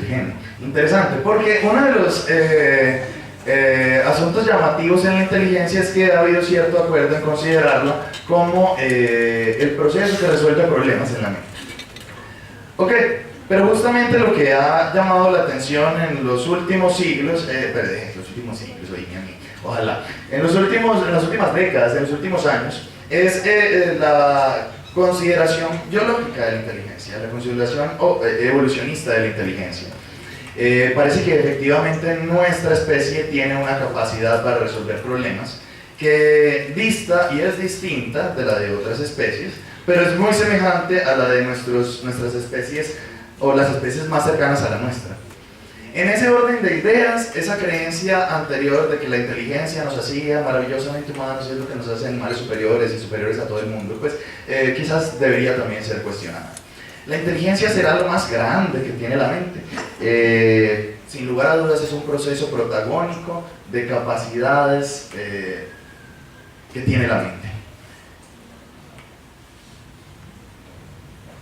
el gen. Interesante, porque uno de los asuntos llamativos en la inteligencia es que ha habido cierto acuerdo en considerarla como el proceso que resuelve problemas en la mente. Ok, pero justamente lo que ha llamado la atención en los últimos siglos, ojalá, en las últimas décadas, en los últimos años, es la consideración biológica de la inteligencia, la consideración evolucionista de la inteligencia. Parece que efectivamente nuestra especie tiene una capacidad para resolver problemas que dista y es distinta de la de otras especies, pero es muy semejante a la de nuestras especies o las especies más cercanas a la nuestra. En ese orden de ideas, esa creencia anterior de que la inteligencia nos hacía maravillosamente humanos y es lo que nos hace animales superiores y superiores a todo el mundo, pues quizás debería también ser cuestionada. La inteligencia será lo más grande que tiene la mente. Sin lugar a dudas es un proceso protagónico de capacidades que tiene la mente.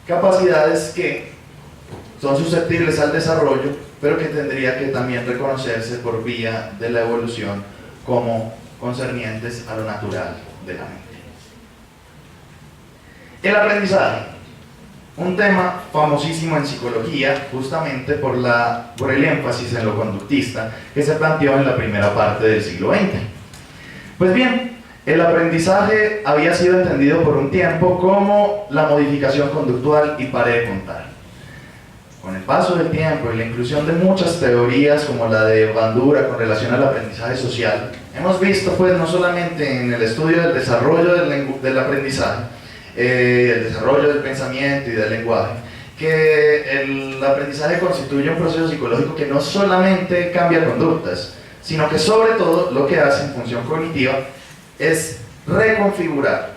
Capacidades que son susceptibles al desarrollo, pero que tendría que también reconocerse por vía de la evolución como concernientes a lo natural de la mente. El aprendizaje, un tema famosísimo en psicología, justamente por el énfasis en lo conductista que se planteó en la primera parte del siglo XX. Pues bien, el aprendizaje había sido entendido por un tiempo como la modificación conductual y pare de contar. Con el paso del tiempo y la inclusión de muchas teorías como la de Bandura con relación al aprendizaje social, hemos visto pues no solamente en el estudio del desarrollo del aprendizaje, el desarrollo del pensamiento y del lenguaje, que el aprendizaje constituye un proceso psicológico que no solamente cambia conductas, sino que sobre todo lo que hace en función cognitiva es reconfigurar,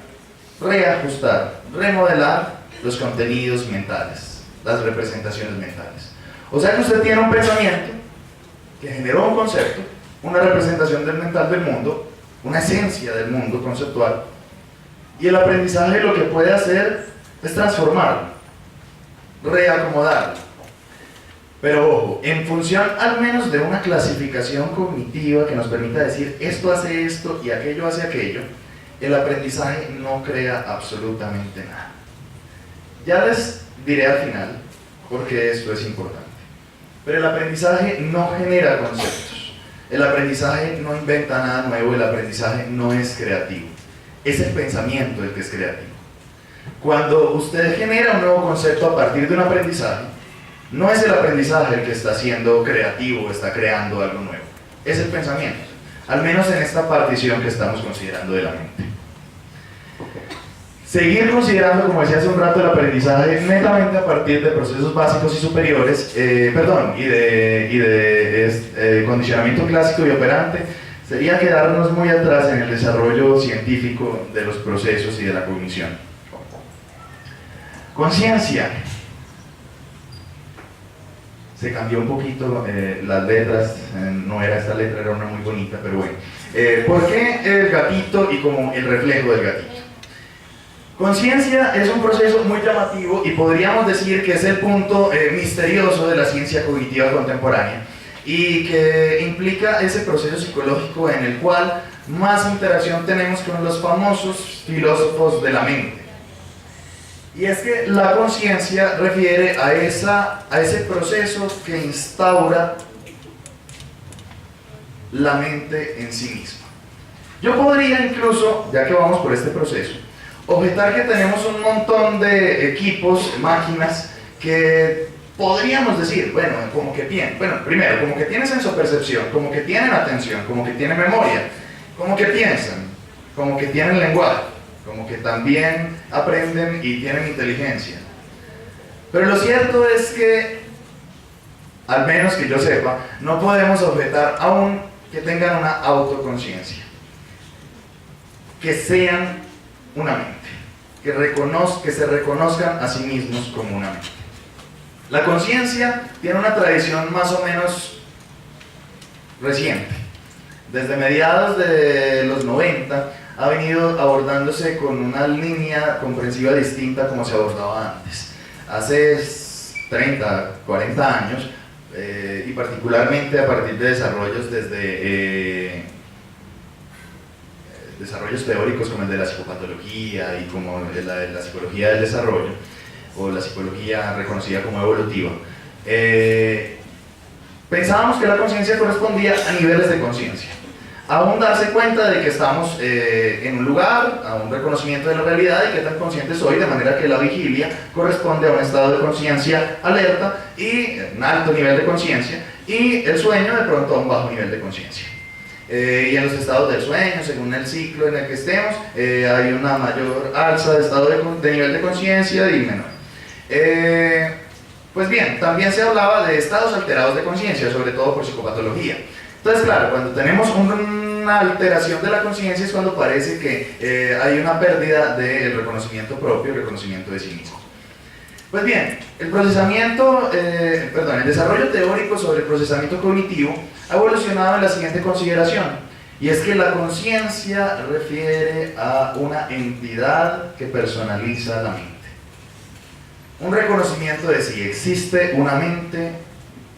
reajustar, remodelar los contenidos mentales, las representaciones mentales. O sea que usted tiene un pensamiento que generó un concepto, una representación mental del mundo, una esencia del mundo conceptual, y el aprendizaje lo que puede hacer es transformarlo, reacomodarlo. Pero ojo, en función al menos de una clasificación cognitiva que nos permita decir esto hace esto y aquello hace aquello, el aprendizaje no crea absolutamente nada. Ya les diré al final, porque esto es importante. Pero el aprendizaje no genera conceptos, el aprendizaje no inventa nada nuevo, el aprendizaje no es creativo, es el pensamiento el que es creativo. Cuando usted genera un nuevo concepto a partir de un aprendizaje, no es el aprendizaje el que está siendo creativo, está creando algo nuevo, es el pensamiento, al menos en esta partición que estamos considerando de la mente. Seguir considerando, como decía hace un rato, el aprendizaje netamente a partir de procesos básicos y superiores, y de condicionamiento clásico y operante, sería quedarnos muy atrás en el desarrollo científico de los procesos y de la cognición. Conciencia. Se cambió un poquito las letras, no era esta letra, era una muy bonita, pero bueno. ¿Por qué el gatito y como el reflejo del gatito? Conciencia es un proceso muy llamativo y podríamos decir que es el punto misterioso de la ciencia cognitiva contemporánea y que implica ese proceso psicológico en el cual más interacción tenemos con los famosos filósofos de la mente. Y es que la conciencia refiere a ese proceso que instaura la mente en sí misma. Yo podría incluso, ya que vamos por este proceso, objetar que tenemos un montón de equipos, máquinas, que podríamos decir, bueno, como que tienen, primero, como que tienen sensopercepción, como que tienen atención, como que tienen memoria, como que piensan, como que tienen lenguaje, como que también aprenden y tienen inteligencia. Pero lo cierto es que, al menos que yo sepa, no podemos objetar aún que tengan una autoconciencia, que sean una mente, que se reconozcan a sí mismos como una mente. La conciencia tiene una tradición más o menos reciente. Desde mediados de los 90 ha venido abordándose con una línea comprensiva distinta como se abordaba antes. Hace 30, 40 años y particularmente a partir de desarrollos desde desarrollos teóricos como el de la psicopatología y como la psicología del desarrollo, o la psicología reconocida como evolutiva, pensábamos que la conciencia correspondía a niveles de conciencia. Aún darse cuenta de que estamos en un lugar, a un reconocimiento de la realidad y qué tan consciente soy, de manera que la vigilia corresponde a un estado de conciencia alerta y un alto nivel de conciencia, y el sueño de pronto a un bajo nivel de conciencia. Y en los estados del sueño, según el ciclo en el que estemos, hay una mayor alza de estado de nivel de conciencia y menor. Pues bien, también se hablaba de estados alterados de conciencia, sobre todo por psicopatología. Entonces, claro, cuando tenemos una alteración de la conciencia es cuando parece que hay una pérdida del reconocimiento propio, el reconocimiento de sí mismo. Pues bien, el desarrollo teórico sobre el procesamiento cognitivo ha evolucionado en la siguiente consideración, y es que la conciencia refiere a una entidad que personaliza la mente. Un reconocimiento de si existe una mente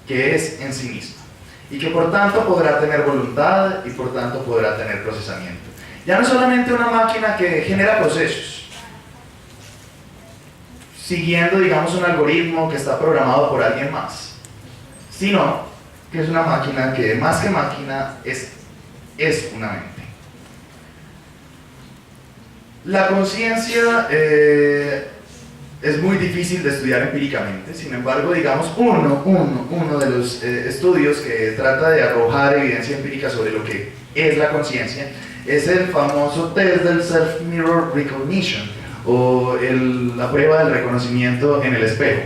que es en sí misma, y que por tanto podrá tener voluntad y por tanto podrá tener procesamiento. Ya no es solamente una máquina que genera procesos, siguiendo, digamos, un algoritmo que está programado por alguien más, sino que es una máquina que, más que máquina, es una mente. La conciencia es muy difícil de estudiar empíricamente. Sin embargo, digamos, uno de los estudios que trata de arrojar evidencia empírica sobre lo que es la conciencia es el famoso test del Self-Mirror Recognition, o la prueba del reconocimiento en el espejo.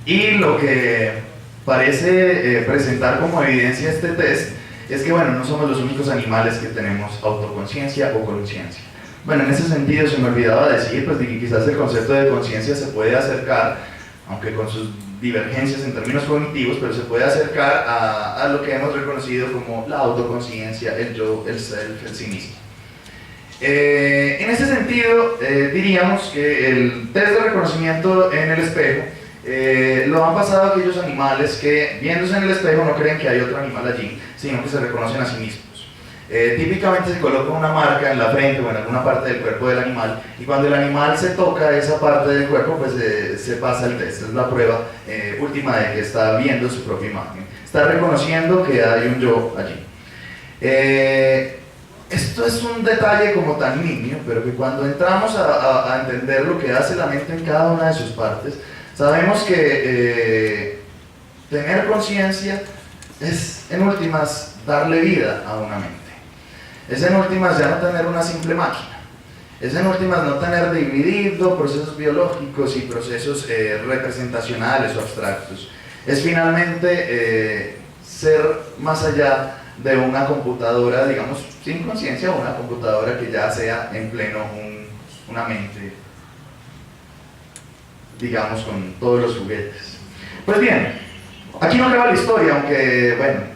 Y lo que parece presentar como evidencia este test es que, bueno, no somos los únicos animales que tenemos autoconciencia o conciencia. Bueno, en ese sentido se me olvidaba decir pues, de que quizás el concepto de conciencia se puede acercar, aunque con sus divergencias en términos cognitivos, pero se puede acercar a lo que hemos reconocido como la autoconciencia, el yo, el self, el sí mismo. En ese sentido, diríamos que el test de reconocimiento en el espejo lo han pasado a aquellos animales que, viéndose en el espejo, no creen que hay otro animal allí, sino que se reconocen a sí mismos. Típicamente se coloca una marca en la frente o en alguna parte del cuerpo del animal, y cuando el animal se toca esa parte del cuerpo, pues se pasa el test. Es la prueba última de que está viendo su propia imagen, está reconociendo que hay un yo allí. Esto es un detalle como tan nimio, pero que cuando entramos a entender lo que hace la mente en cada una de sus partes, sabemos que tener conciencia es, en últimas, darle vida a una mente. Es, en últimas, ya no tener una simple máquina. Es, en últimas, no tener dividido procesos biológicos y procesos representacionales o abstractos. Es, finalmente, ser más allá de una computadora, digamos, sin conciencia, o una computadora que ya sea en pleno una mente, digamos, con todos los juguetes. Pues bien, aquí no acaba la historia, aunque, bueno,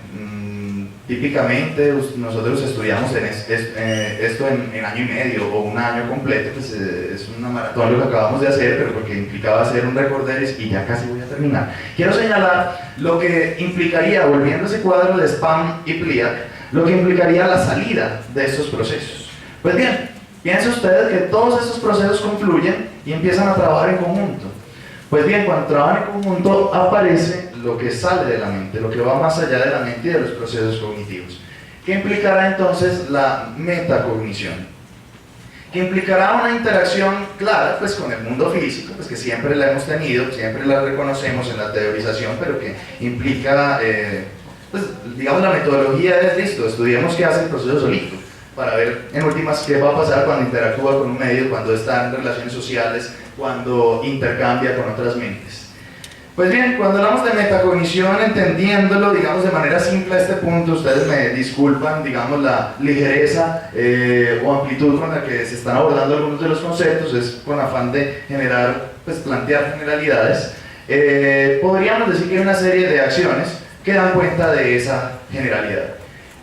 típicamente nosotros estudiamos esto en año y medio o un año completo, pues es una maratón lo que acabamos de hacer, pero porque implicaba hacer un recorderis y ya casi voy a terminar. Quiero señalar lo que implicaría, volviendo a ese cuadro de Spam y Pliak, lo que implicaría la salida de estos procesos. Pues bien, piense usted que todos estos procesos confluyen y empiezan a trabajar en conjunto. Pues bien, cuando trabajan en conjunto aparece lo que sale de la mente, lo que va más allá de la mente y de los procesos cognitivos. ¿Qué implicará entonces la metacognición? Que implicará una interacción clara pues, con el mundo físico, pues, que siempre la hemos tenido, siempre la reconocemos en la teorización, pero que implica, pues, digamos, la metodología es listo, estudiemos qué hace el proceso solito, para ver en últimas qué va a pasar cuando interactúa con un medio, cuando está en relaciones sociales, cuando intercambia con otras mentes. Pues bien, cuando hablamos de metacognición, entendiéndolo, digamos, de manera simple a este punto, ustedes me disculpan, digamos, la ligereza o amplitud con la que se están abordando algunos de los conceptos, es con afán de generar, pues, plantear generalidades. Podríamos decir que hay una serie de acciones que dan cuenta de esa generalidad.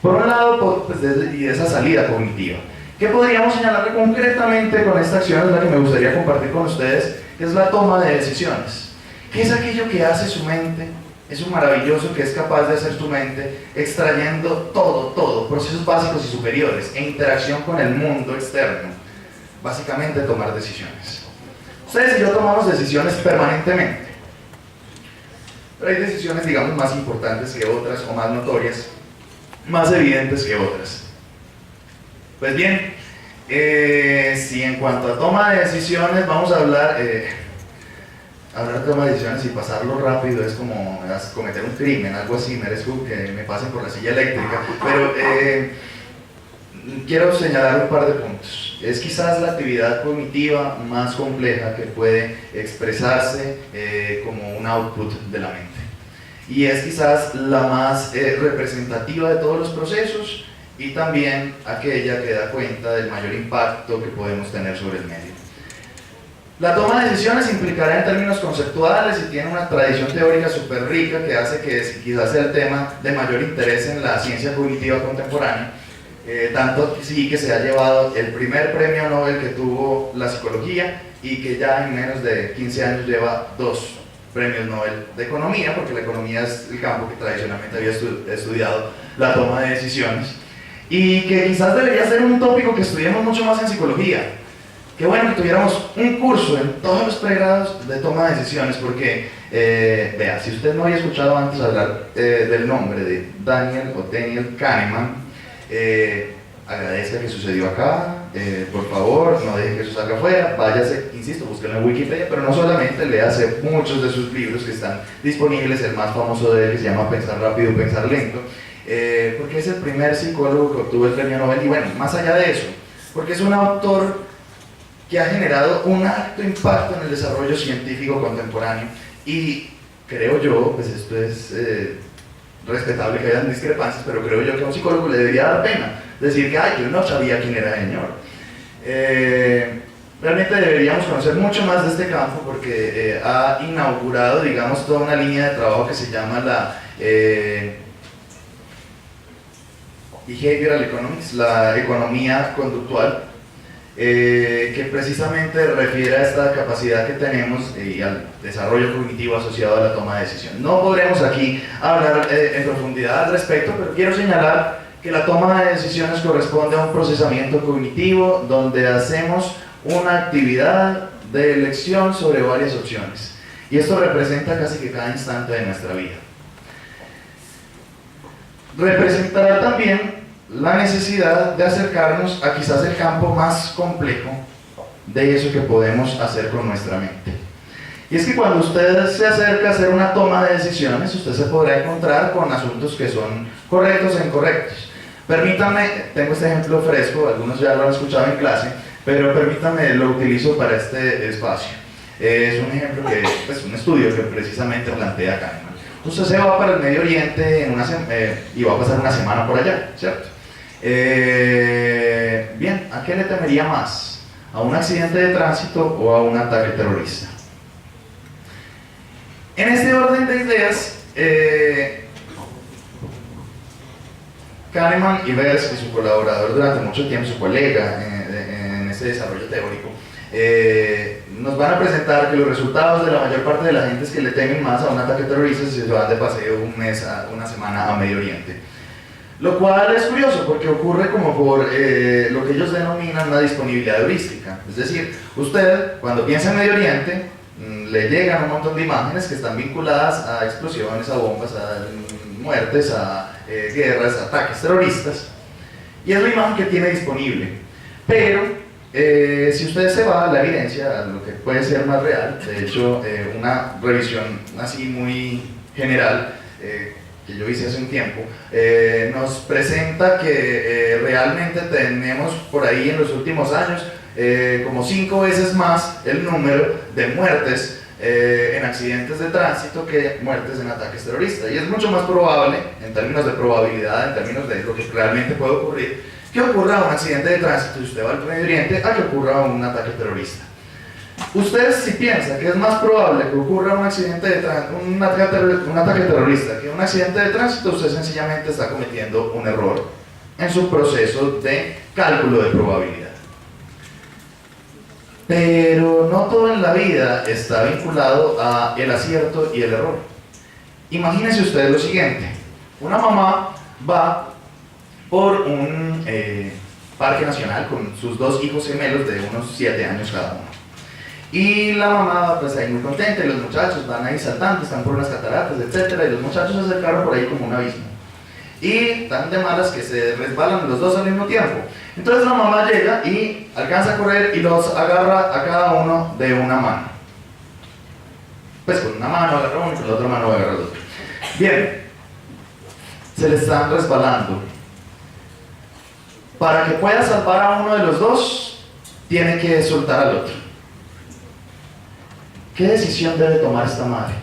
Por un lado, pues, y de esa salida cognitiva. ¿Qué podríamos señalar concretamente con esta acción? Es la que me gustaría compartir con ustedes, que es la toma de decisiones. ¿Qué es aquello que hace su mente eso maravilloso que es capaz de hacer tu mente, extrayendo todo, procesos básicos y superiores, e interacción con el mundo externo, básicamente tomar decisiones. Ustedes y yo tomamos decisiones permanentemente, pero hay decisiones, digamos, más importantes que otras, o más notorias, más evidentes que otras. Pues bien, si en cuanto a toma de decisiones vamos a hablar de toma de decisiones y pasarlo rápido es como cometer un crimen, algo así, merezco que me pasen por la silla eléctrica, pero quiero señalar un par de puntos. Es quizás la actividad cognitiva más compleja que puede expresarse como un output de la mente, y es quizás la más representativa de todos los procesos, y también aquella que da cuenta del mayor impacto que podemos tener sobre el medio. La toma de decisiones implicará en términos conceptuales y tiene una tradición teórica súper rica que hace que quizás sea el tema de mayor interés en la ciencia cognitiva contemporánea, tanto sí que se ha llevado el primer premio Nobel que tuvo la psicología, y que ya en menos de 15 años lleva 2 premios Nobel de economía, porque la economía es el campo que tradicionalmente había estudiado la toma de decisiones, y que quizás debería ser un tópico que estudiemos mucho más en psicología. Qué bueno que tuviéramos un curso en todos los pregrados de toma de decisiones, porque, vea, si usted no había escuchado antes hablar del nombre de Daniel Kahneman, agradezca que sucedió acá, por favor, no deje que eso salga afuera, váyase, insisto, búsquenlo en Wikipedia, pero no solamente, léase muchos de sus libros que están disponibles. El más famoso de él se llama Pensar rápido, pensar lento, porque es el primer psicólogo que obtuvo el premio Nobel, y bueno, más allá de eso, porque es un autor que ha generado un alto impacto en el desarrollo científico contemporáneo, y creo yo, pues esto es respetable que hayan discrepancias, pero creo yo que a un psicólogo le debería dar pena decir que, ay, yo no sabía quién era el señor. Realmente deberíamos conocer mucho más de este campo, porque ha inaugurado, digamos, toda una línea de trabajo que se llama la Behavioral Economics, la economía conductual, que precisamente refiere a esta capacidad que tenemos y al desarrollo cognitivo asociado a la toma de decisiones. No podremos aquí hablar en profundidad al respecto, pero quiero señalar que la toma de decisiones corresponde a un procesamiento cognitivo donde hacemos una actividad de elección sobre varias opciones, y esto representa casi que cada instante de nuestra vida. Representará también la necesidad de acercarnos a quizás el campo más complejo de eso que podemos hacer con nuestra mente. Y es que cuando usted se acerca a hacer una toma de decisiones, usted se podrá encontrar con asuntos que son correctos e incorrectos. Permítanme, tengo este ejemplo fresco, algunos ya lo han escuchado en clase, pero permítanme, lo utilizo para este espacio. Es un ejemplo que, pues un estudio que precisamente plantea Kahneman. Usted se va para el Medio Oriente y va a pasar una semana por allá, ¿cierto? Bien, ¿a qué le temería más? ¿A un accidente de tránsito o a un ataque terrorista? En este orden de ideas, Kahneman y Tversky, su colaborador durante mucho tiempo, su colega en este desarrollo teórico, nos van a presentar que los resultados de la mayor parte de la gente es que le temen más a un ataque terrorista si se van de paseo un mes, una semana a Medio Oriente. Lo cual es curioso porque ocurre como por lo que ellos denominan una disponibilidad heurística. Es decir, usted cuando piensa en Medio Oriente, le llegan un montón de imágenes que están vinculadas a explosiones, a bombas, a muertes, a guerras, a ataques terroristas, y es la imagen que tiene disponible. Pero si usted se va a la evidencia, a lo que puede ser más real, de hecho una revisión así muy general que yo hice hace un tiempo, nos presenta que realmente tenemos por ahí en los últimos años como 5 veces más el número de muertes en accidentes de tránsito que muertes en ataques terroristas, y es mucho más probable en términos de probabilidad, en términos de lo que realmente puede ocurrir, que ocurra un accidente de tránsito si usted va al Medio Oriente a que ocurra un ataque terrorista. Usted, si piensa que es más probable que ocurra un ataque terrorista que un accidente de tránsito, usted sencillamente está cometiendo un error en su proceso de cálculo de probabilidad. Pero no todo en la vida está vinculado a el acierto y el error. Imagínense ustedes lo siguiente, una mamá va por un parque nacional con sus dos hijos gemelos de unos 7 años cada uno. Y la mamá pues ahí muy contenta y los muchachos van ahí saltando, están por unas cataratas, etcétera, y los muchachos se acercaron por ahí como un abismo. Y tan de malas que se resbalan los dos al mismo tiempo. Entonces la mamá llega y alcanza a correr y los agarra a cada uno de una mano. Pues con una mano agarra uno y con la otra mano agarra el otro. Bien, se le están resbalando. Para que pueda salvar a uno de los dos, tiene que soltar al otro. ¿Qué decisión debe tomar esta madre?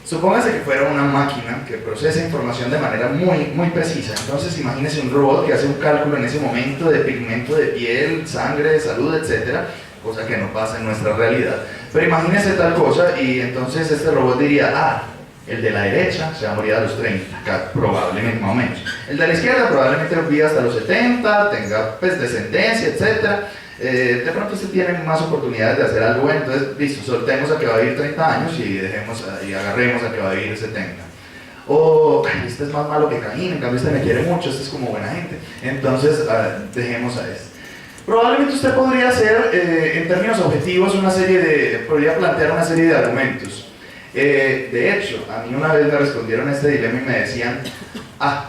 Supóngase que fuera una máquina que procesa información de manera muy precisa. Entonces imagínese un robot que hace un cálculo en ese momento de pigmento de piel, sangre, salud, etcétera, cosa que no pasa en nuestra realidad. Pero imagínese tal cosa y entonces este robot diría, el de la derecha se va a morir a los 30, probablemente más o menos. El de la izquierda probablemente viva hasta los 70, tenga pues descendencia, etcétera. De pronto usted tiene más oportunidades de hacer algo bueno, entonces listo, soltemos a que va a vivir 30 años y agarremos a que va a vivir 70. O este es más malo que Caín, en cambio este me quiere mucho, este es como buena gente, entonces dejemos a este. Probablemente usted podría hacer, en términos objetivos, podría plantear una serie de argumentos. De hecho, a mí una vez me respondieron a este dilema y me decían,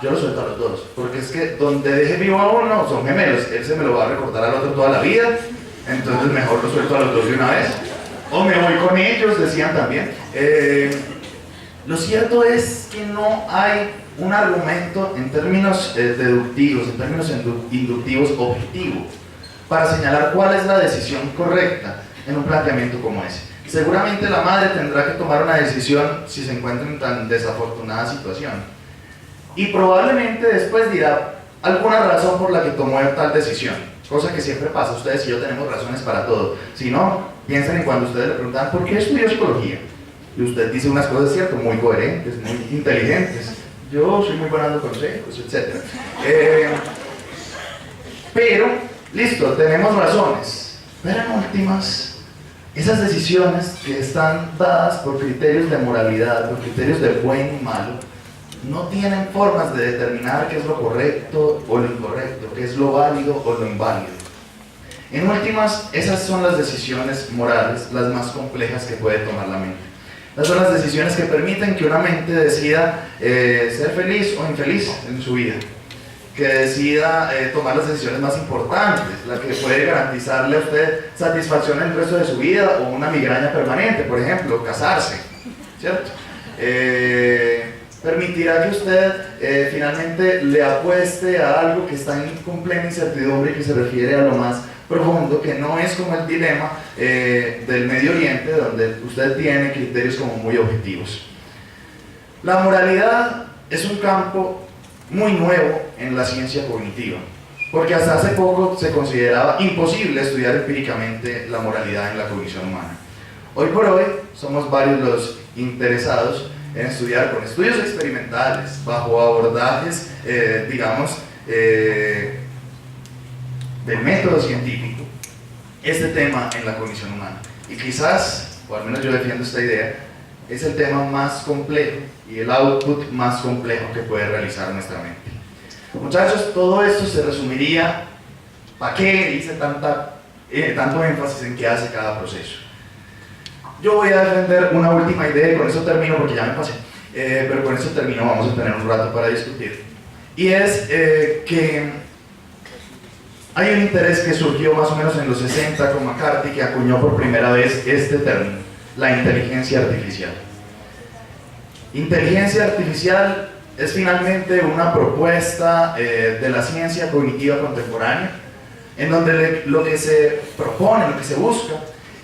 yo lo suelto a los dos, porque es que donde deje vivo a uno son gemelos, él se me lo va a recordar al otro toda la vida, entonces mejor lo suelto a los dos de una vez, o me voy con ellos, decían también. Lo cierto es que no hay un argumento en términos deductivos, en términos inductivos objetivo, para señalar cuál es la decisión correcta en un planteamiento como ese. Seguramente la madre tendrá que tomar una decisión si se encuentra en tan desafortunada situación. Y probablemente después dirá alguna razón por la que tomó tal decisión. Cosa que siempre pasa, ustedes y yo tenemos razones para todo. Si no, piensen en cuando ustedes le preguntan ¿por qué estudió psicología? Y usted dice unas cosas, cierto, muy coherentes, muy inteligentes. Yo soy muy bueno dando consejos, etc. Pero, listo, tenemos razones. Pero en últimas, esas decisiones que están dadas por criterios de moralidad, por criterios de buen y malo, no tienen formas de determinar qué es lo correcto o lo incorrecto, qué es lo válido o lo inválido. En últimas, esas son las decisiones morales, las más complejas que puede tomar la mente. Esas son las decisiones que permiten que una mente decida ser feliz o infeliz en su vida, que decida tomar las decisiones más importantes, la que puede garantizarle a usted satisfacción el resto de su vida o una migraña permanente, por ejemplo, casarse, ¿cierto? Permitirá que usted finalmente le apueste a algo que está en completa incertidumbre y que se refiere a lo más profundo, que no es como el dilema del Medio Oriente, donde usted tiene criterios como muy objetivos. La moralidad es un campo muy nuevo en la ciencia cognitiva, porque hasta hace poco se consideraba imposible estudiar empíricamente la moralidad en la cognición humana. Hoy por hoy somos varios los interesados en estudiar con estudios experimentales, bajo abordajes, del método científico, este tema en la cognición humana. Y quizás, o al menos yo defiendo esta idea, es el tema más complejo y el output más complejo que puede realizar nuestra mente. Muchachos, todo esto se resumiría, ¿para qué hice tanto énfasis en qué hace cada proceso? Yo voy a defender una última idea y con eso termino porque ya me pasé, pero con eso termino, vamos a tener un rato para discutir. Y es que hay un interés que surgió más o menos en los 60 con McCarthy, que acuñó por primera vez este término, la inteligencia artificial. Inteligencia artificial es finalmente una propuesta de la ciencia cognitiva contemporánea, en donde lo que se propone, lo que se busca,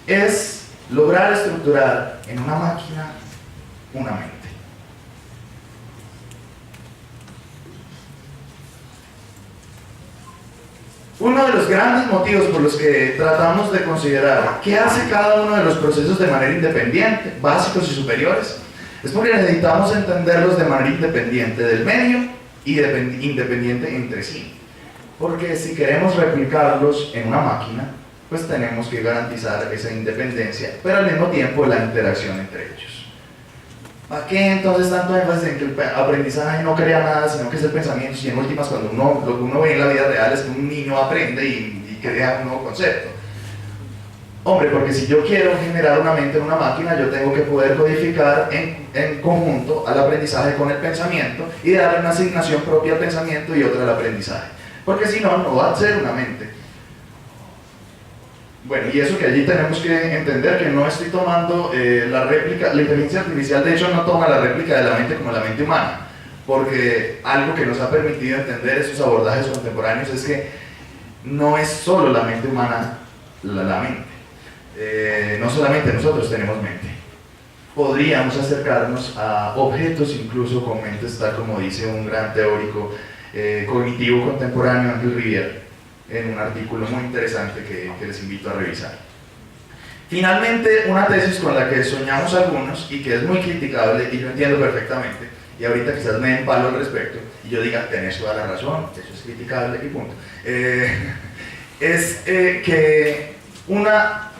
es lograr estructurar en una máquina una mente. Uno de los grandes motivos por los que tratamos de considerar qué hace cada uno de los procesos de manera independiente, básicos y superiores, es porque necesitamos entenderlos de manera independiente del medio y independiente entre sí. Porque si queremos replicarlos en una máquina, pues tenemos que garantizar esa independencia, pero al mismo tiempo la interacción entre ellos. ¿Para qué entonces tanto énfasis en que el aprendizaje no crea nada, sino que es el pensamiento? Y en últimas, cuando lo que uno ve en la vida real es que un niño aprende y crea un nuevo concepto. Hombre, porque si yo quiero generar una mente en una máquina, yo tengo que poder codificar en conjunto al aprendizaje con el pensamiento y darle una asignación propia al pensamiento y otra al aprendizaje. Porque si no, no va a ser una mente. Bueno, y eso que allí tenemos que entender que no estoy tomando la réplica, la inteligencia artificial de hecho no toma la réplica de la mente como la mente humana, porque algo que nos ha permitido entender esos abordajes contemporáneos es que no es solo la mente humana la mente. No solamente nosotros tenemos mente. Podríamos acercarnos a objetos incluso con mentes, tal como dice un gran teórico cognitivo contemporáneo, Andrew Rivière, en un artículo muy interesante que les invito a revisar. Finalmente, una tesis con la que soñamos algunos y que es muy criticable, y yo entiendo perfectamente, y ahorita quizás me den palo al respecto, y yo diga, tenés toda la razón, eso es criticable y punto, es que una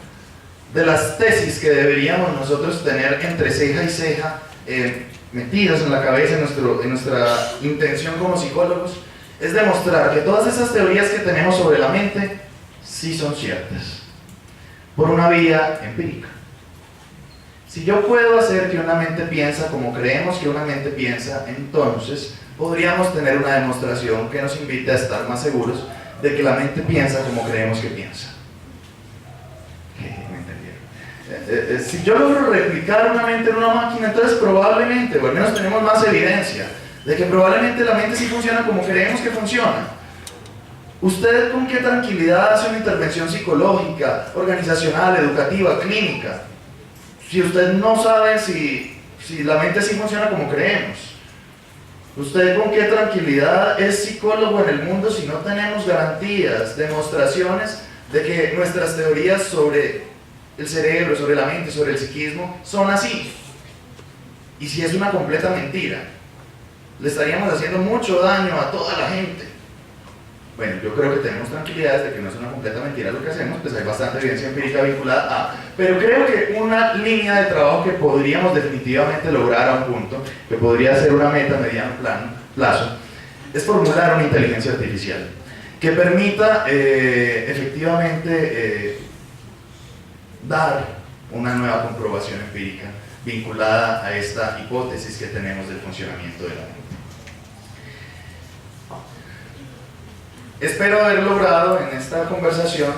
de las tesis que deberíamos nosotros tener entre ceja y ceja, metidas en la cabeza, en nuestra intención como psicólogos, es demostrar que todas esas teorías que tenemos sobre la mente sí son ciertas, por una vía empírica. Si yo puedo hacer que una mente piensa como creemos que una mente piensa, entonces podríamos tener una demostración que nos invite a estar más seguros de que la mente piensa como creemos que piensa. Si yo logro replicar una mente en una máquina, entonces probablemente, o al menos tenemos más evidencia de que probablemente la mente sí funciona como creemos que funciona. ¿Usted con qué tranquilidad hace una intervención psicológica, organizacional, educativa, clínica, si usted no sabe si la mente sí funciona como creemos? ¿Usted con qué tranquilidad es psicólogo en el mundo si no tenemos garantías, demostraciones de que nuestras teorías sobre el cerebro, sobre la mente, sobre el psiquismo son así? Y si es una completa mentira, le estaríamos haciendo mucho daño a toda la gente. Bueno, yo creo que tenemos tranquilidades de que no es una completa mentira lo que hacemos, pues hay bastante evidencia empírica vinculada a, pero creo que una línea de trabajo que podríamos definitivamente lograr a un punto, que podría ser una meta a mediano plazo, es formular una inteligencia artificial que permita efectivamente dar una nueva comprobación empírica vinculada a esta hipótesis que tenemos del funcionamiento de la mente. Espero haber logrado en esta conversación,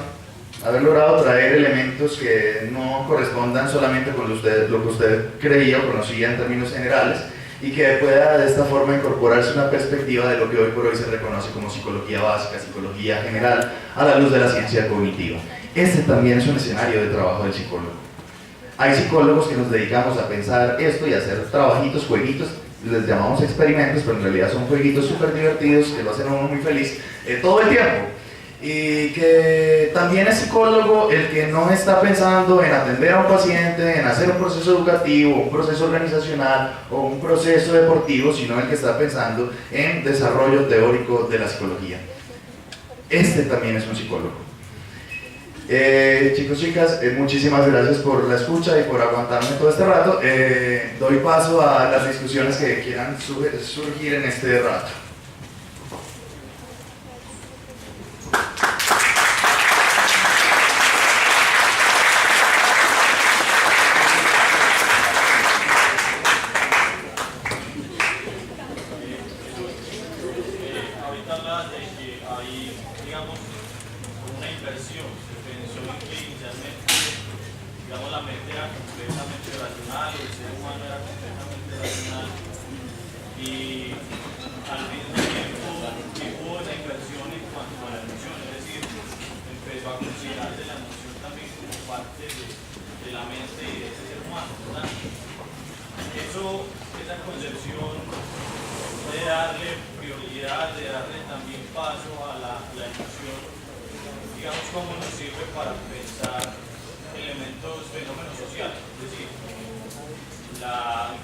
traer elementos que no correspondan solamente con lo que usted creía o conocía en términos generales, y que pueda de esta forma incorporarse una perspectiva de lo que hoy por hoy se reconoce como psicología básica, psicología general, a la luz de la ciencia cognitiva. Este también es un escenario de trabajo del psicólogo. Hay psicólogos que nos dedicamos a pensar esto y a hacer trabajitos, jueguitos, les llamamos experimentos, pero en realidad son jueguitos súper divertidos que lo hacen a uno muy feliz todo el tiempo. Y que también es psicólogo el que no está pensando en atender a un paciente, en hacer un proceso educativo, un proceso organizacional o un proceso deportivo, sino el que está pensando en desarrollo teórico de la psicología. Este también es un psicólogo. Chicos, chicas, muchísimas gracias por la escucha y por aguantarme todo este rato. Doy paso a las discusiones que quieran surgir en este rato. Ahorita hablabas de que hay, digamos, una inversión. Se pensó en que inicialmente, digamos, la mente era completamente racional, el ser humano era completamente racional, y al mismo tiempo hubo una inversión en cuanto a la emoción, es decir, empezó a considerarse la emoción también como parte de la mente y de ese ser humano, ¿verdad? Esa concepción de darle prioridad, de darle también paso a la emoción, digamos, cómo nos sirve para pensar elementos, fenómenos sociales, es decir, el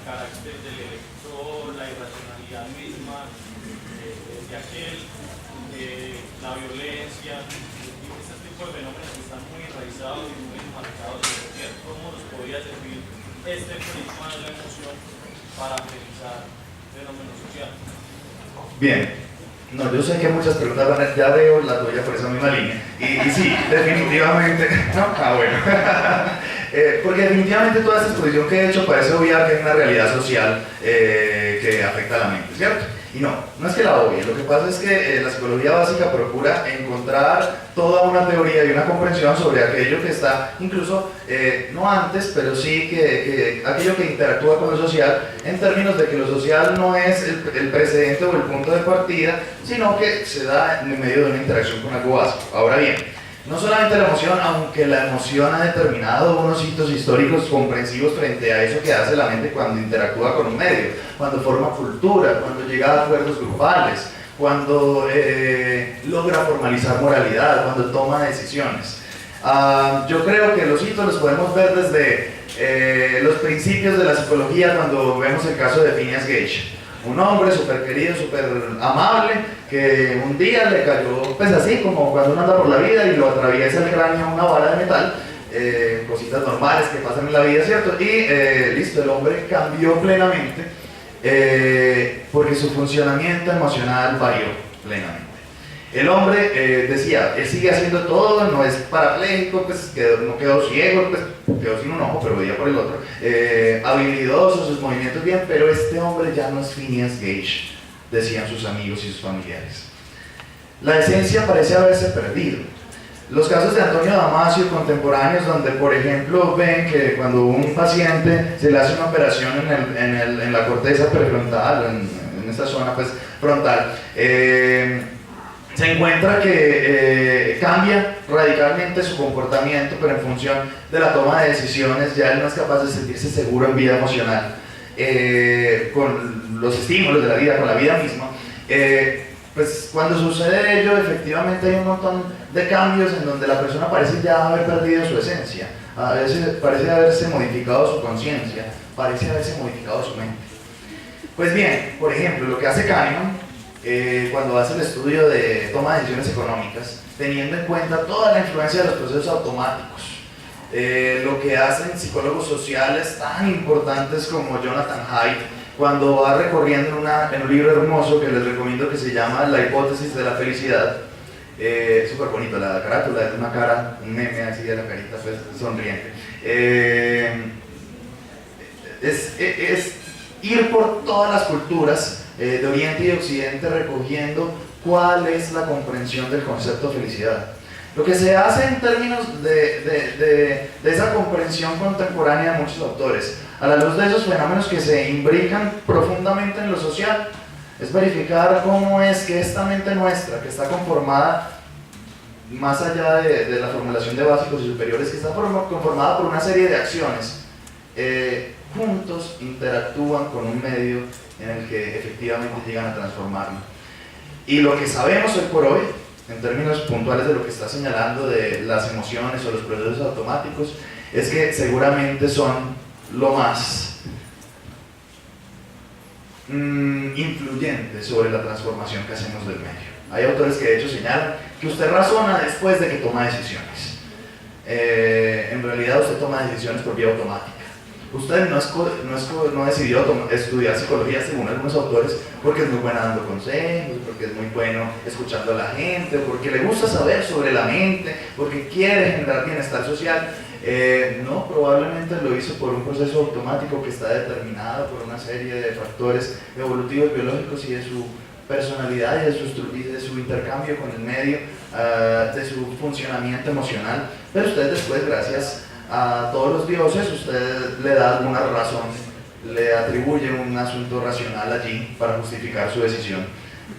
carácter del elector, la irracionalidad misma de aquel, la violencia, este tipo de fenómenos que están muy este prisma de la emoción para revisar fenómenos sociales. Bien. No, yo sé que muchas preguntas van a, ya veo la tuya por esa misma línea. Y sí, definitivamente. No, bueno. Porque definitivamente toda esta exposición que he hecho parece obviar que hay una realidad social que afecta a la mente, ¿cierto? Y no, no es que la obvie, lo que pasa es que la psicología básica procura encontrar toda una teoría y una comprensión sobre aquello que está, incluso, no antes, pero sí que aquello que interactúa con lo social, en términos de que lo social no es el precedente o el punto de partida, sino que se da en medio de una interacción con algo básico. Ahora bien, no solamente la emoción, aunque la emoción ha determinado unos hitos históricos comprensivos frente a eso que hace la mente cuando interactúa con un medio, cuando forma cultura, cuando llega a acuerdos grupales, cuando logra formalizar moralidad, cuando toma decisiones. Yo creo que los hitos los podemos ver desde los principios de la psicología cuando vemos el caso de Phineas Gage. Un hombre súper querido, súper amable, que un día le cayó, pues así, como cuando uno anda por la vida y lo atraviesa el cráneo una bala de metal, cositas normales que pasan en la vida, ¿cierto? Y listo, el hombre cambió plenamente, porque su funcionamiento emocional varió plenamente. El hombre decía, él sigue haciendo todo, no es parapléjico, pues no quedó ciego, pues quedó sin un ojo, pero veía por el otro, habilidoso, sus movimientos bien, pero este hombre ya no es Phineas Gage, decían sus amigos y sus familiares. La esencia parece haberse perdido. Los casos de Antonio Damasio contemporáneos, donde por ejemplo ven que cuando un paciente se le hace una operación en la corteza prefrontal, en esta zona pues frontal, se encuentra que cambia radicalmente su comportamiento, pero en función de la toma de decisiones ya él no es capaz de sentirse seguro en vida emocional, con los estímulos de la vida, con la vida misma. Pues cuando sucede ello, efectivamente hay un montón de cambios en donde la persona parece ya haber perdido su esencia, a veces parece haberse modificado su conciencia, parece haberse modificado su mente. Pues bien, por ejemplo, lo que hace Kahneman, cuando hace el estudio de toma de decisiones económicas, teniendo en cuenta toda la influencia de los procesos automáticos, lo que hacen psicólogos sociales tan importantes como Jonathan Haidt, cuando va recorriendo en un libro hermoso que les recomiendo que se llama La hipótesis de la felicidad, súper bonito, la carátula es una cara, un meme así de la carita pues, sonriente, es ir por todas las culturas de Oriente y Occidente recogiendo cuál es la comprensión del concepto de felicidad. Lo que se hace en términos de esa comprensión contemporánea de muchos autores, a la luz de esos fenómenos que se imbrican profundamente en lo social, es verificar cómo es que esta mente nuestra, que está conformada, más allá de la formulación de básicos y superiores, que está conformada por una serie de acciones, juntos interactúan con un medio en el que efectivamente llegan a transformarlo. Y lo que sabemos hoy por hoy, en términos puntuales de lo que está señalando de las emociones o los procesos automáticos, es que seguramente son lo más influyente sobre la transformación que hacemos del medio. Hay autores que de hecho señalan que usted razona después de que toma decisiones. En realidad usted toma decisiones por vía automática. Usted no decidió estudiar psicología según algunos autores porque es muy buena dando consejos, porque es muy bueno escuchando a la gente, porque le gusta saber sobre la mente, porque quiere generar bienestar social. No, probablemente lo hizo por un proceso automático que está determinado por una serie de factores evolutivos, biológicos y de su personalidad y de su intercambio con el medio, de su funcionamiento emocional. Pero usted después, gracias a todos los dioses, usted le da alguna razón, le atribuye un asunto racional allí para justificar su decisión.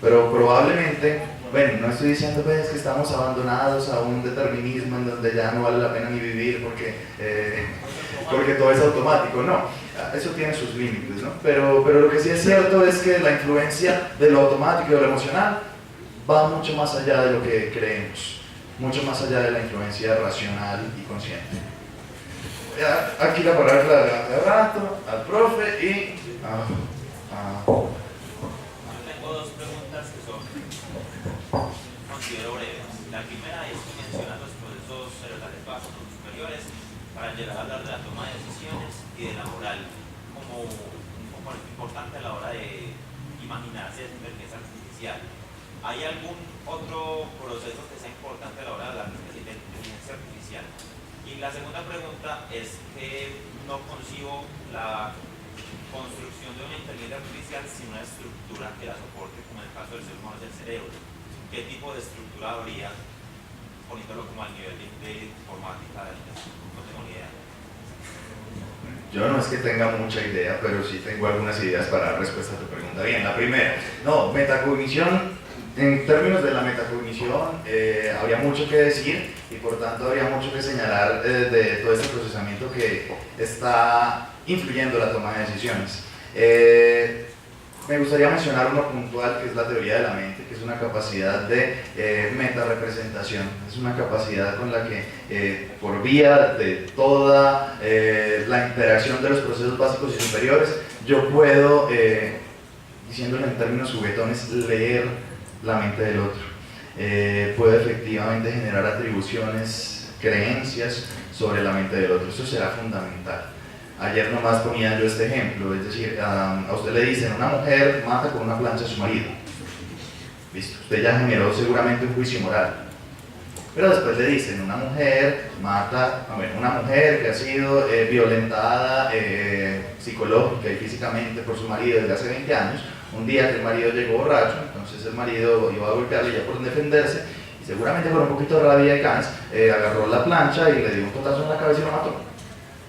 Pero probablemente, bueno, no estoy diciendo pues que estamos abandonados a un determinismo en donde ya no vale la pena ni vivir porque todo es automático, no, eso tiene sus límites, ¿no? Pero lo que sí es cierto es que la influencia de lo automático y de lo emocional va mucho más allá de lo que creemos, mucho más allá de la influencia racional y consciente. Aquí la palabra de rato, al profe y Yo tengo dos preguntas que son, considero breves. La primera es que menciona los procesos cerebrales básicos superiores para llegar a hablar de la toma de decisiones y de la moral como un componente importante a la hora de imaginarse esa inteligencia artificial. ¿Hay algún otro proceso que sea importante a la hora de hablar de inteligencia artificial? Y la segunda pregunta es que no concibo la construcción de una inteligencia artificial sin una estructura que la soporte, como en el caso del ser humano, del cerebro. ¿Qué tipo de estructura habría, poniéndolo como al nivel de informática? No tengo ni idea. Yo no es que tenga mucha idea, pero sí tengo algunas ideas para dar respuesta a tu pregunta. Bien, la primera, no, metacognición, en términos de la metacognición, habría mucho que decir y por tanto habría mucho que señalar de todo este procesamiento que está influyendo la toma de decisiones. Me gustaría mencionar uno puntual que es la teoría de la mente, que es una capacidad de metarepresentación, es una capacidad con la que por vía de toda la interacción de los procesos básicos y superiores, yo puedo, diciéndolo en términos juguetones, leer la mente del otro. Puedo efectivamente generar atribuciones, creencias sobre la mente del otro, eso será fundamental. Ayer nomás ponía yo este ejemplo, es decir, a usted le dicen, una mujer mata con una plancha a su marido. Listo, usted ya generó seguramente un juicio moral. Pero después le dicen, una mujer mata, una mujer que ha sido violentada psicológica y físicamente por su marido desde hace 20 años, un día que el marido llegó borracho, entonces el marido iba a golpearle ya por defenderse, y seguramente con un poquito de rabia y ganas, agarró la plancha y le dio un potazo en la cabeza y lo mató.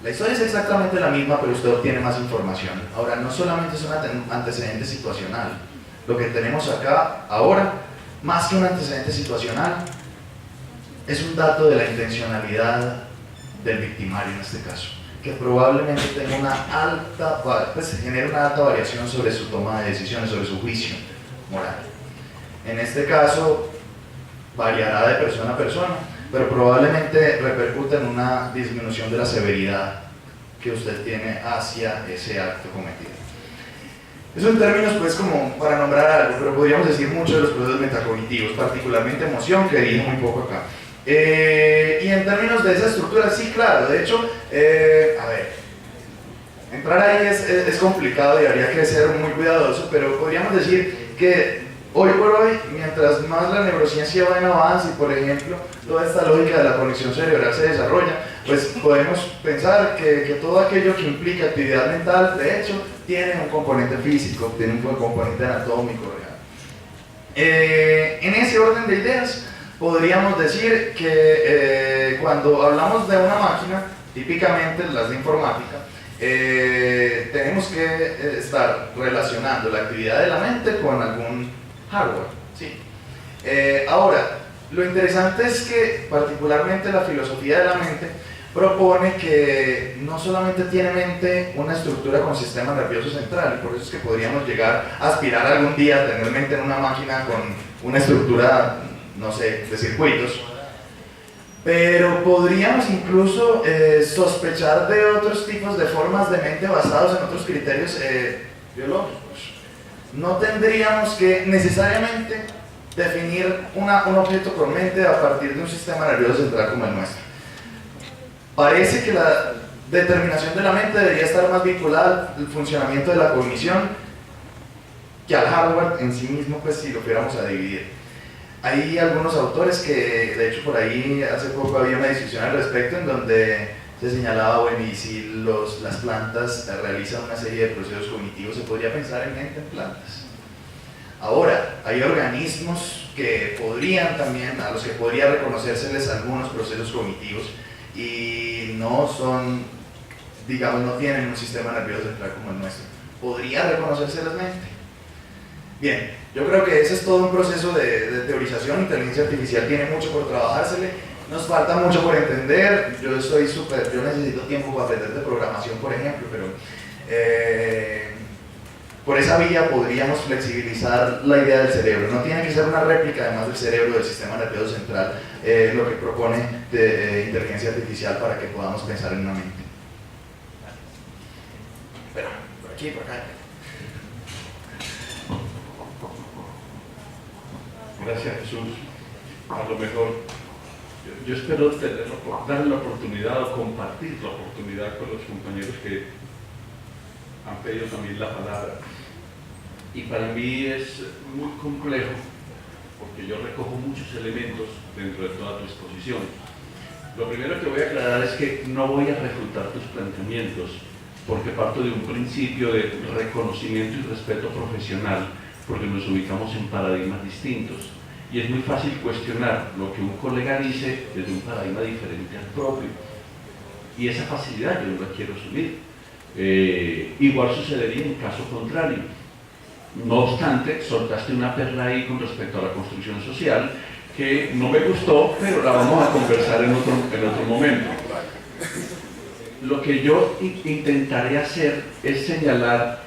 La historia es exactamente la misma, pero usted obtiene más información. Ahora, no solamente es un antecedente situacional. Lo que tenemos acá, ahora, más que un antecedente situacional, es un dato de la intencionalidad del victimario en este caso, que probablemente tenga una alta, pues genere una alta variación sobre su toma de decisiones, sobre su juicio moral. En este caso, variará de persona a persona, pero probablemente repercute en una disminución de la severidad que usted tiene hacia ese acto cometido. Eso en términos, pues, como para nombrar algo, pero podríamos decir mucho de los procesos metacognitivos, particularmente emoción, que dije muy poco acá. Y en términos de esa estructura, sí, claro, de hecho, a ver, entrar ahí es complicado y habría que ser muy cuidadoso, pero podríamos decir que hoy por hoy, mientras más la neurociencia va en avance y, por ejemplo, toda esta lógica de la conexión cerebral se desarrolla, pues podemos pensar que todo aquello que implica actividad mental, de hecho, tiene un componente físico, tiene un componente anatómico real. En ese orden de ideas, podríamos decir que cuando hablamos de una máquina, típicamente las de informática, tenemos que estar relacionando la actividad de la mente con algún hardware, ¿sí? Ahora, lo interesante es que particularmente la filosofía de la mente propone que no solamente tiene mente una estructura con sistema nervioso central, y por eso es que podríamos llegar a aspirar algún día a tener mente en una máquina con una estructura, no sé, de circuitos, pero podríamos incluso sospechar de otros tipos de formas de mente basados en otros criterios biológicos. No tendríamos que necesariamente definir un objeto con mente a partir de un sistema nervioso central como el nuestro. Parece que la determinación de la mente debería estar más vinculada al funcionamiento de la cognición que al hardware en sí mismo, pues si lo fuéramos a dividir. Hay algunos autores que, de hecho por ahí hace poco había una discusión al respecto en donde se señalaba, bueno, y si las plantas realizan una serie de procesos cognitivos, se podría pensar en mente en plantas. Ahora, hay organismos que podrían también, a los que podría reconocérseles algunos procesos cognitivos y no son, digamos, no tienen un sistema nervioso central como el nuestro. ¿Podría reconocérseles mente? Bien, yo creo que ese es todo un proceso de teorización. Inteligencia artificial tiene mucho por trabajársele, nos falta mucho por entender. Yo necesito tiempo para aprender de programación, por ejemplo, pero por esa vía podríamos flexibilizar la idea del cerebro. No tiene que ser una réplica además del cerebro del sistema nervioso central, lo que propone de inteligencia artificial para que podamos pensar en una mente. Pero, por aquí, por acá. Gracias, Jesús. A lo mejor, yo espero darle la oportunidad o compartir la oportunidad con los compañeros que han pedido también la palabra. Y para mí es muy complejo, porque yo recojo muchos elementos dentro de toda tu exposición. Lo primero que voy a aclarar es que no voy a refutar tus planteamientos, porque parto de un principio de reconocimiento y respeto profesional, porque nos ubicamos en paradigmas distintos. Y es muy fácil cuestionar lo que un colega dice desde un paradigma diferente al propio. Y esa facilidad yo no la quiero asumir. Igual sucedería en caso contrario. No obstante, soltaste una perla ahí con respecto a la construcción social que no me gustó, pero la vamos a conversar en otro momento. Lo que yo intentaré hacer es señalar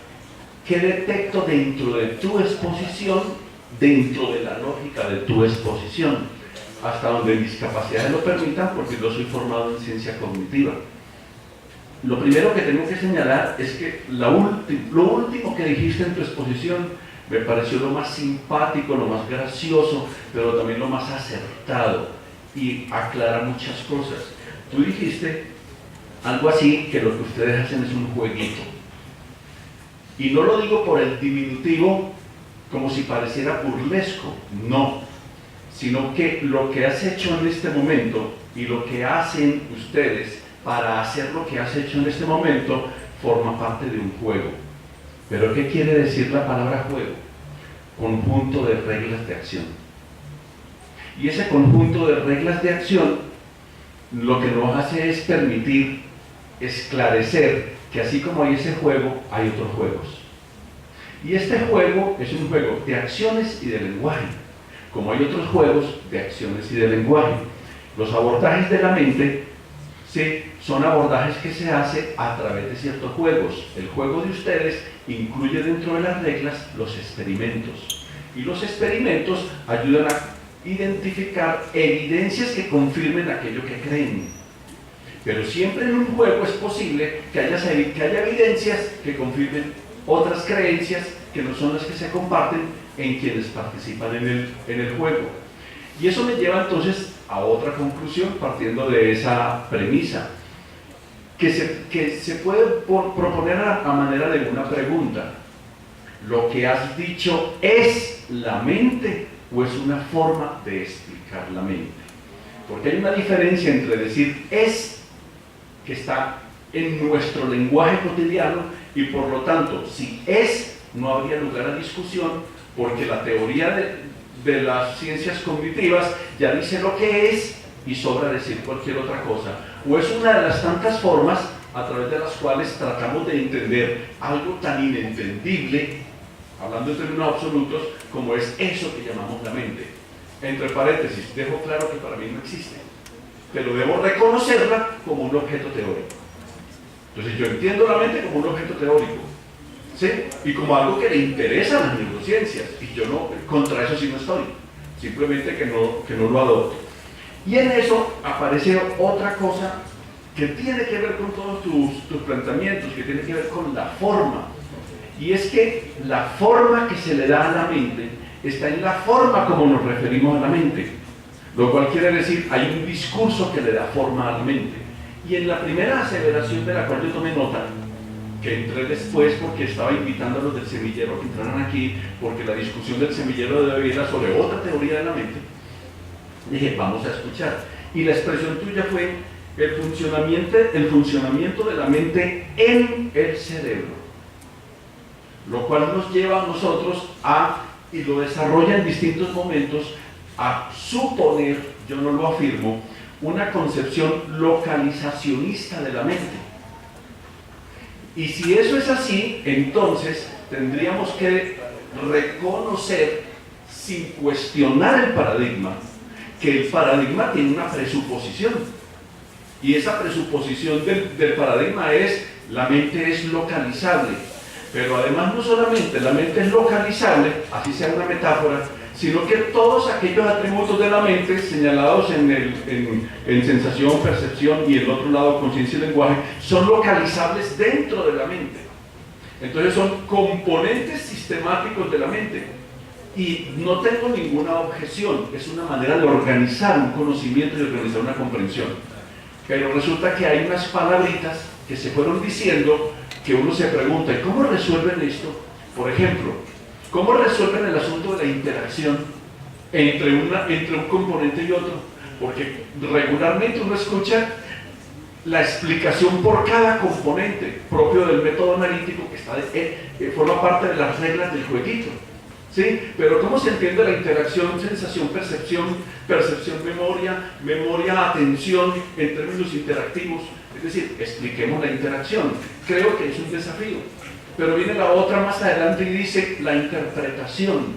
qué detecto dentro de tu exposición, dentro de la lógica de tu exposición, hasta donde mis capacidades lo permitan, porque yo soy formado en ciencia cognitiva. Lo primero que tengo que señalar es que lo último que dijiste en tu exposición me pareció lo más simpático, lo más gracioso, pero también lo más acertado y aclara muchas cosas. Tú dijiste algo así, que lo que ustedes hacen es un jueguito. Y no lo digo por el diminutivo como si pareciera burlesco, no, sino que lo que has hecho en este momento y lo que hacen ustedes para hacer lo que has hecho en este momento forma parte de un juego. ¿Pero qué quiere decir la palabra juego? Conjunto de reglas de acción. Y ese conjunto de reglas de acción lo que nos hace es permitir esclarecer que así como hay ese juego, hay otros juegos. Y este juego es un juego de acciones y de lenguaje, como hay otros juegos de acciones y de lenguaje. Los abordajes de la mente, sí, son abordajes que se hacen a través de ciertos juegos. El juego de ustedes incluye dentro de las reglas los experimentos. Y los experimentos ayudan a identificar evidencias que confirmen aquello que creen. Pero siempre en un juego es posible que haya evidencias que confirmen otras creencias que no son las que se comparten en quienes participan en el juego. Y eso me lleva entonces a otra conclusión partiendo de esa premisa, que se puede proponer a manera de una pregunta. ¿Lo que has dicho es la mente o es una forma de explicar la mente? Porque hay una diferencia entre decir es, que está en nuestro lenguaje cotidiano, y por lo tanto, si es, no habría lugar a discusión, porque la teoría de las ciencias cognitivas ya dice lo que es y sobra decir cualquier otra cosa. O es una de las tantas formas a través de las cuales tratamos de entender algo tan inentendible, hablando en términos absolutos, como es eso que llamamos la mente. Entre paréntesis, dejo claro que para mí no existe, pero debo reconocerla como un objeto teórico. Entonces yo entiendo la mente como un objeto teórico, ¿sí? Y como algo que le interesa a las neurociencias, y yo no, contra eso sí no estoy, simplemente que no lo adopto. Y en eso aparece otra cosa que tiene que ver con todos tus planteamientos, que tiene que ver con la forma. Y es que la forma que se le da a la mente está en la forma como nos referimos a la mente. Lo cual quiere decir, hay un discurso que le da forma a la mente. Y en la primera aseveración de la cual yo tomé nota, que entré después porque estaba invitando a los del semillero que entraran aquí, porque la discusión del semillero de hoy era sobre otra teoría de la mente, dije, vamos a escuchar. Y la expresión tuya fue el funcionamiento de la mente en el cerebro, lo cual nos lleva a nosotros y lo desarrolla en distintos momentos, a suponer, yo no lo afirmo, una concepción localizacionista de la mente. Y si eso es así, entonces tendríamos que reconocer, sin cuestionar el paradigma, que el paradigma tiene una presuposición. Y esa presuposición del paradigma es, la mente es localizable. Pero además no solamente la mente es localizable, así sea una metáfora, sino que todos aquellos atributos de la mente señalados en sensación, percepción y el otro lado conciencia y lenguaje son localizables dentro de la mente. Entonces son componentes sistemáticos de la mente. Y no tengo ninguna objeción, es una manera de organizar un conocimiento y organizar una comprensión. Pero resulta que hay unas palabritas que se fueron diciendo que uno se pregunta, ¿y cómo resuelven esto? Por ejemplo, ¿cómo resuelven el asunto de la interacción entre un componente y otro? Porque regularmente uno escucha la explicación por cada componente propio del método analítico que forma parte de las reglas del jueguito. ¿Sí? Pero ¿cómo se entiende la interacción, sensación, percepción, memoria, atención en términos interactivos? Es decir, expliquemos la interacción. Creo que es un desafío. Pero viene la otra más adelante y dice la interpretación.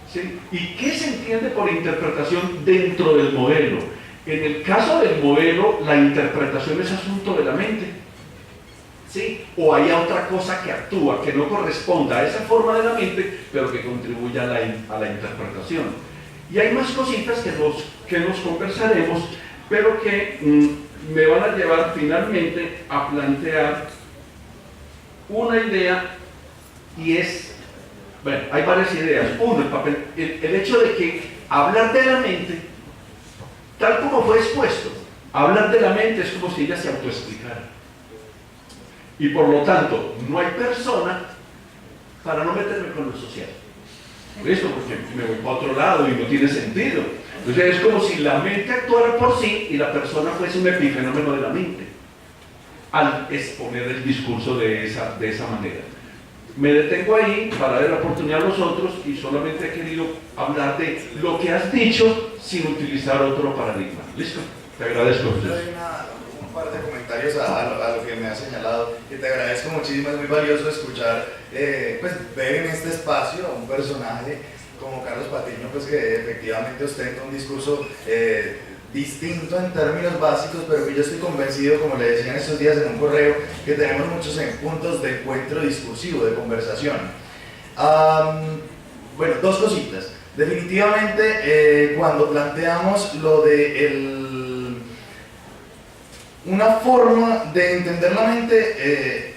¿Sí? ¿Y qué se entiende por interpretación dentro del modelo? En el caso del modelo, la interpretación es asunto de la mente. ¿Sí? O hay otra cosa que actúa, que no corresponda a esa forma de la mente, pero que contribuye a la interpretación. Y hay más cositas que nos conversaremos, pero que me van a llevar finalmente a plantear una idea, y es, bueno, hay varias ideas. Uno, el hecho de que hablar de la mente, tal como fue expuesto, hablar de la mente es como si ella se autoexplicara. Y por lo tanto, no hay persona para no meterme con lo social. ¿Listo? Porque me voy para otro lado y no tiene sentido. Entonces es como si la mente actuara por sí y la persona fuese un epifenómeno de la mente, al exponer el discurso de esa manera. Me detengo ahí para dar la oportunidad a los otros y solamente he querido hablar de lo que has dicho sin utilizar otro paradigma. ¿Listo? Te agradezco. Un par de comentarios a lo que me has señalado, que te agradezco muchísimo. Es muy valioso escuchar, pues ver en este espacio a un personaje como Carlos Patiño, pues que efectivamente ostenta un discurso distinto en términos básicos, pero que yo estoy convencido, como le decía en estos días en un correo, que tenemos muchos puntos de encuentro discursivo, de conversación. Bueno, dos cositas. Definitivamente, cuando planteamos lo de una forma de entender la mente,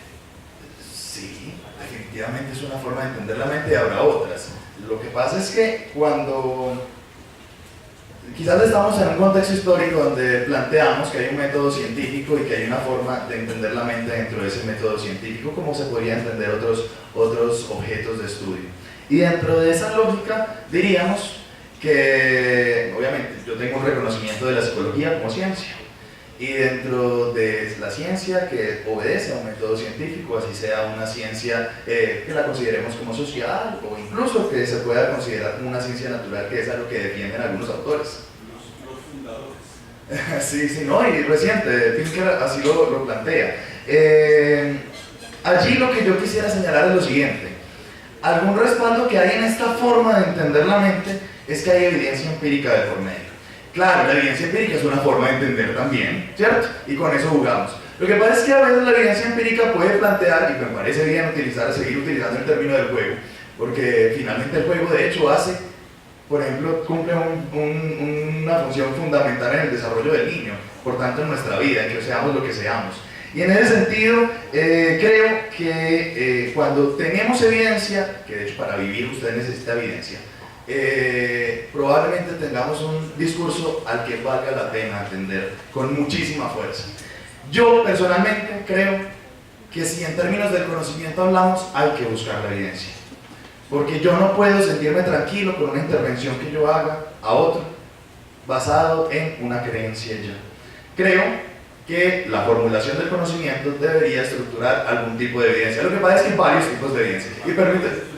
sí, definitivamente es una forma de entender la mente y habrá otras. Lo que pasa es que cuando quizás estamos en un contexto histórico donde planteamos que hay un método científico y que hay una forma de entender la mente dentro de ese método científico, como se podría entender otros objetos de estudio. Y dentro de esa lógica diríamos que, obviamente, yo tengo un reconocimiento de la psicología como ciencia. Y dentro de la ciencia que obedece a un método científico, así sea una ciencia que la consideremos como social, o incluso que se pueda considerar como una ciencia natural, que es algo que defienden algunos autores. Los fundadores. Sí, no, y reciente, Pinker así lo plantea. Allí lo que yo quisiera señalar es lo siguiente. Algún respaldo que hay en esta forma de entender la mente es que hay evidencia empírica de por medio. Claro, la evidencia empírica es una forma de entender también, ¿cierto? Y con eso jugamos. Lo que pasa es que a veces la evidencia empírica puede plantear, y me parece bien seguir utilizando el término del juego, porque finalmente el juego de hecho por ejemplo, cumple una función fundamental en el desarrollo del niño, por tanto en nuestra vida, en que seamos lo que seamos. Y en ese sentido, creo que cuando tenemos evidencia, que de hecho para vivir usted necesita evidencia, probablemente tengamos un discurso al que valga la pena atender con muchísima fuerza. Yo personalmente creo que si en términos del conocimiento hablamos, hay que buscar la evidencia, porque yo no puedo sentirme tranquilo con una intervención que yo haga a otro basado en una creencia ya. Creo que la formulación del conocimiento debería estructurar algún tipo de evidencia. Lo que pasa es que hay varios tipos de evidencia. Y permíteme.